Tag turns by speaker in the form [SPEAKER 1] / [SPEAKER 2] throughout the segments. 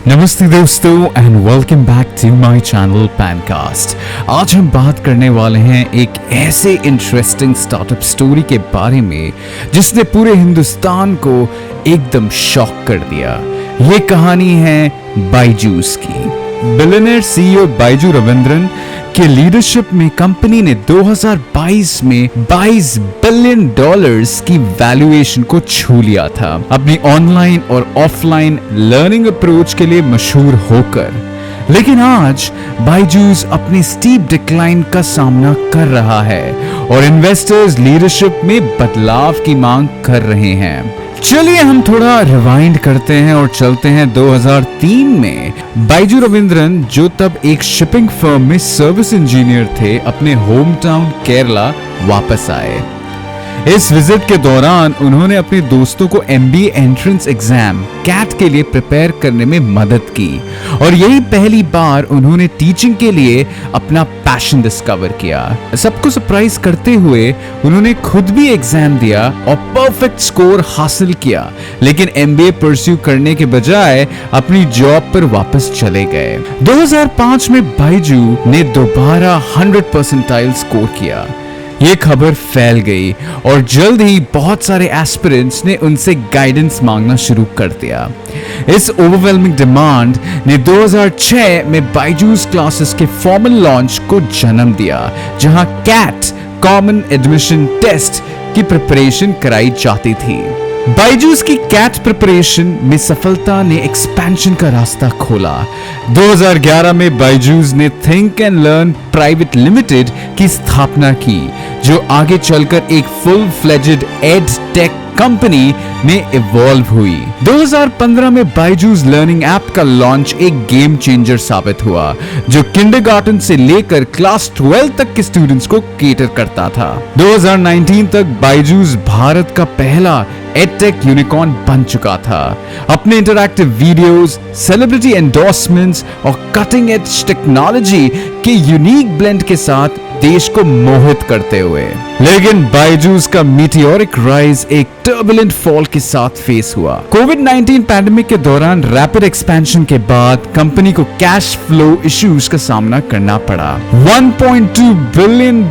[SPEAKER 1] नमस्ते दोस्तों and welcome back to my channel Pancast. आज हम बात करने वाले हैं एक ऐसे इंटरेस्टिंग स्टार्टअप स्टोरी के बारे में जिसने पूरे हिंदुस्तान को एकदम शॉक कर दिया। ये कहानी है बायजूस की। बिलियनियर सीईओ बायजू रविंद्रन के लीडरशिप में कंपनी ने 2022 में $22 बिलियन की वैल्यूएशन को छू लिया था, अपनी ऑनलाइन और ऑफलाइन लर्निंग अप्रोच के लिए मशहूर होकर। लेकिन आज बायजूस अपनी स्टीप डिक्लाइन का सामना कर रहा है और इन्वेस्टर्स लीडरशिप में बदलाव की मांग कर रहे हैं। चलिए हम थोड़ा रिवाइंड करते हैं और चलते हैं 2003 में। बायजू रविंद्रन, जो तब एक शिपिंग फर्म में सर्विस इंजीनियर थे, अपने होम टाउन केरला वापस आए। इस विजिट के दौरान उन्होंने अपने दोस्तों को MBA एंट्रेंस एग्जाम कैट के लिए प्रिपेयर करने में मदद की और यही पहली बार उन्होंने टीचिंग के लिए अपना पैशन डिस्कवर किया। सबको सरप्राइज करते हुए उन्होंने खुद भी एग्जाम दिया और परफेक्ट स्कोर हासिल किया, लेकिन MBA परस्यू करने के बजाय अपनी जॉब पर वापस चले गए। 2005 में बायजू ने दोबारा 100 परसेंटाइल स्कोर किया। ये खबर फैल गई और जल्द ही बहुत सारे एस्पिरेंट्स ने उनसे गाइडेंस मांगना शुरू कर दिया। इस ओवरवेलमिंग डिमांड ने 2006 में बायजूस क्लासेस के फॉर्मल लॉन्च को जन्म दिया, जहां कैट कॉमन एडमिशन टेस्ट की प्रिपरेशन कराई जाती थी। बायजूस की कैट प्रिपरेशन में सफलता ने एक्सपेंशन का रास्ता खोला। 2011 में बायजूस ने think and Learn Private limited की स्थापना की, जो आगे चलकर एक full fledged ed tech company में इवॉल्व हुई। 2015 में बायजूस लर्निंग ऐप का लॉन्च एक गेम चेंजर साबित हुआ, जो किंडरगार्टन से लेकर क्लास 12 तक के स्टूडेंट्स को केटर करता था। 2019 तक बायजूस भारत का पहला एडटेक यूनिकॉर्न बन चुका था, अपने इंटरैक्टिव वीडियोस, सेलिब्रिटी एंडोर्समेंट्स और कटिंग एज टेक्नोलॉजी के यूनिक ब्लेंड के साथ देश को मोहित करते हुए। लेकिन बायजूस का मीटियोरिक राइज एक टर्बुलेंट फॉल के साथ फेस हुआ। कोविड-19 पैंडेमिक के दौरान रैपिड एक्सपेंशन के बाद कंपनी को कैश फ्लो इश्यूज का सामना करना पड़ा। $1.2 बिलियन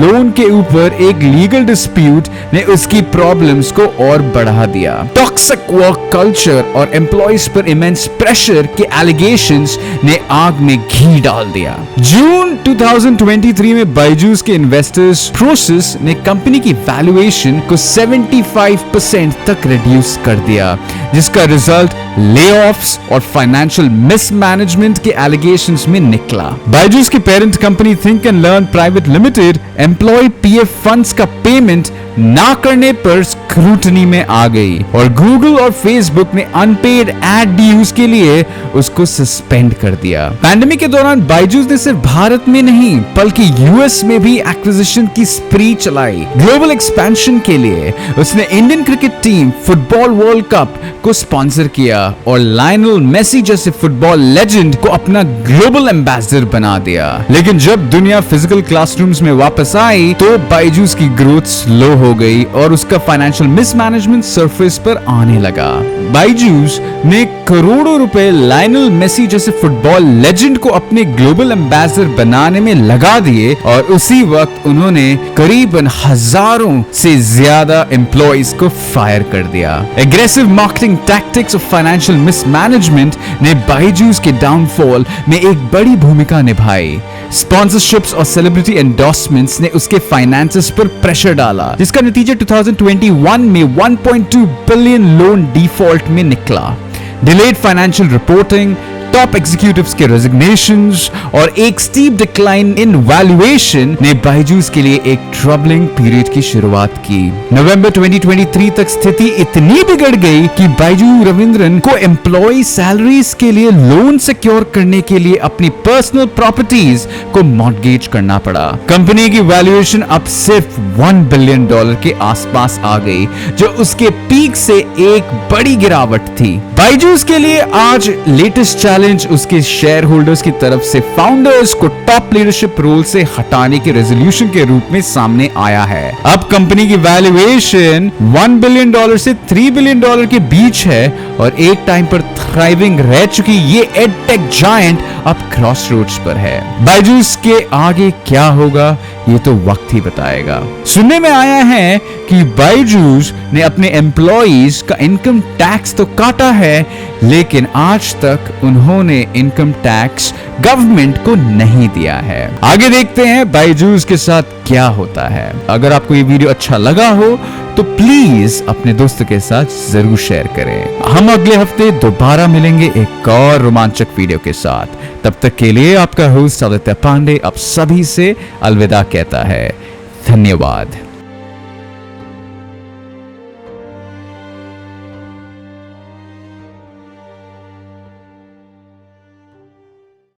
[SPEAKER 1] लोन के ऊपर एक लीगल डिस्प्यूट ने उसकी प्रॉब्लम्स को और बढ़ा दिया। टॉक्सिक वर्क कल्चर और एम्प्लॉइज पर इमेंस प्रेशर के एलिगेशंस ने आग में घी डाल दिया। जून 2023 में बायजूस के इन्वेस्टर्स प्रोसेस ने कंपनी की वैल्यूएशन को 75% तक रिड्यूस कर दिया, जिसका रिजल्ट लेऑफ्स और फाइनेंशियल मिसमैनेजमेंट के एलिगेशंस में निकला। बायजूस की parent company Think and Learn Private Limited employ PF funds का पेमेंट ना करने पर स्क्रूटनी में आ गई और गूगल और फेसबुक ने अनपेड एड ड्यूज के लिए उसको सस्पेंड कर दिया। पैंडेमिक के दौरान बायजूस ने सिर्फ भारत में नहीं बल्कि US में भी एक्विजिशन की स्प्री चलाई। ग्लोबल एक्सपेंशन के लिए उसने Indian cricket team football world cup को स्पॉन्सर किया और लायनल मेसी जैसे फुटबॉल लेजेंड को अपना ग्लोबल एम्बेसडर बना दिया। लेकिन जब दुनिया फिजिकल क्लासरूम्स में वापस आई तो बायजूस की ग्रोथ स्लो हो गई और उसका फाइनेंशियल मिसमैनेजमेंट सरफेस पर आने लगा। बायजूस ने करोड़ों रुपए लायनल मेसी जैसे फुटबॉल लेजेंड को अपने ग्लोबल एम्बेसडर बनाने में लगा दिए और उसी वक्त उन्होंने करीबन हजारों से ज्यादा एम्प्लॉइज को फायर कर दिया। एग्रेसिव मार्केटिंग टैक्टिक्स और फाइनेंशियल मिसमैनेजमेंट ने बायजूस के डाउनफॉल में एक बड़ी भूमिका निभाई। स्पॉन्सरशिप्स और सेलिब्रिटी एंडोर्समेंट्स ने उसके फाइनेंसेस पर प्रेशर डाला, जिसका नतीजा 2021 में 1.2 बिलियन लोन डिफॉल्ट में निकला। Delayed financial reporting, top executives के रेजिग्नेशंस और एक स्टीप डिक्लाइन इन वैल्यूएशन ने बायजूस के लिए एक ट्रबलिंग पीरियड की शुरुआत की। नवंबर 2023 तक स्थिति इतनी बिगड़ गई कि बायजू रविंद्रन को एम्प्लॉय सैलरीज के लिए लोन सिक्योर करने के लिए अपनी पर्सनल प्रॉपर्टीज को मॉर्गेज करना पड़ा। कंपनी की वैल्यूएशन अब सिर्फ $1 बिलियन के आसपास आ गई, जो उसके पीक से एक बड़ी गिरावट थी। बायजूस के लिए आज लेटेस्ट चैलेंज चैलेंज उसके शेयर होल्डर्स की तरफ से फाउंडर्स को टॉप लीडरशिप रोल से हटाने के रेजोल्यूशन के रूप में सामने आया है। अब कंपनी की वैल्यूएशन $1 बिलियन से $3 बिलियन के बीच है और एक टाइम पर थ्राइविंग रह चुकी ये एडटेक जायंट अब क्रॉसरोड्स पर है। बायजूस के आगे क्या होगा ये तो वक्त ही बताएगा। सुनने में आया है कि बायजूस ने अपने एम्प्लॉइज का इनकम टैक्स तो काटा है, लेकिन आज तक उन्होंने इनकम टैक्स गवर्नमेंट को नहीं दिया है। आगे देखते हैं बायजूस के साथ क्या होता है। अगर आपको ये वीडियो अच्छा लगा हो तो प्लीज अपने दोस्तों के साथ जरूर शेयर करें। हम अगले हफ्ते दोबारा मिलेंगे एक और रोमांचक वीडियो के साथ। तब तक के लिए आपका होस्ट आदित्य पांडे आप सभी से अलविदा कहता है। धन्यवाद।